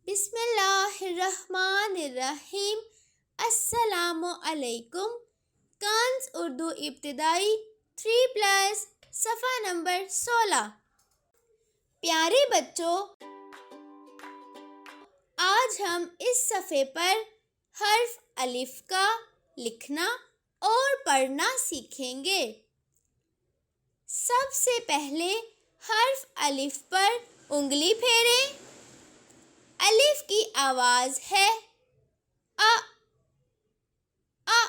بسم اللہ الرحمن الرحیم۔ السلام علیکم۔ کنز اردو ابتدائی 3+ صفحہ نمبر 16۔ پیارے بچوں، آج ہم اس صفحے پر حرف الف کا لکھنا اور پڑھنا سیکھیں گے۔ سب سے پہلے حرف الف پر انگلی پھیریں۔ الف کی آواز ہے ا ا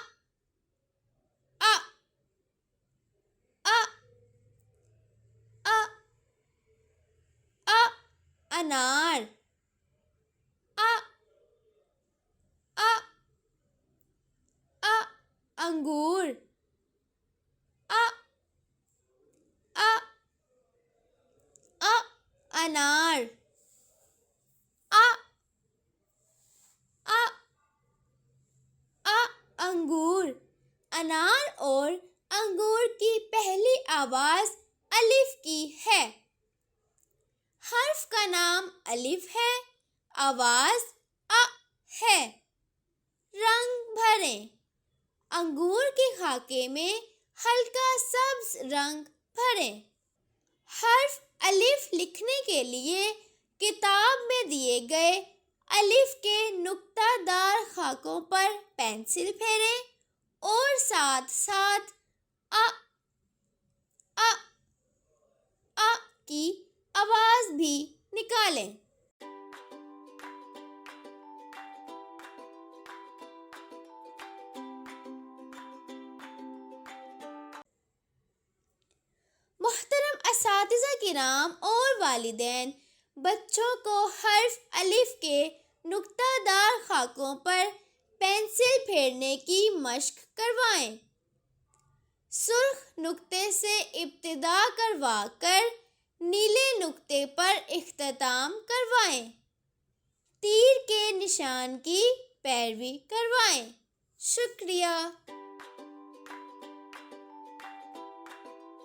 ا ا ا ا انار ا ا ا انگور ا ا ا انار ا ا ا انگور۔ انار اور انگور کی پہلی آواز الف کی ہے۔ حرف کا نام الف ہے، آواز ا ہے۔ رنگ بھریں۔ انگور کے خاکے میں ہلکا سبز رنگ بھریں۔ حرف الف لکھنے کے لیے کتاب میں دیے گئے الف کے نقطہ دار خاکوں پر پینسل پھیریں اور ساتھ ساتھ ا ا ا کی آواز بھی نکالیں۔ محترم اساتذہ کرام اور والدین، بچوں کو حرف الف کے نقطہ دار خاکوں پر پینسل پھیرنے کی مشق کروائیں۔ سرخ نقطے سے ابتدا کروا کر نیلے نقطے پر اختتام کروائیں۔ تیر کے نشان کی پیروی کروائیں۔ شکریہ۔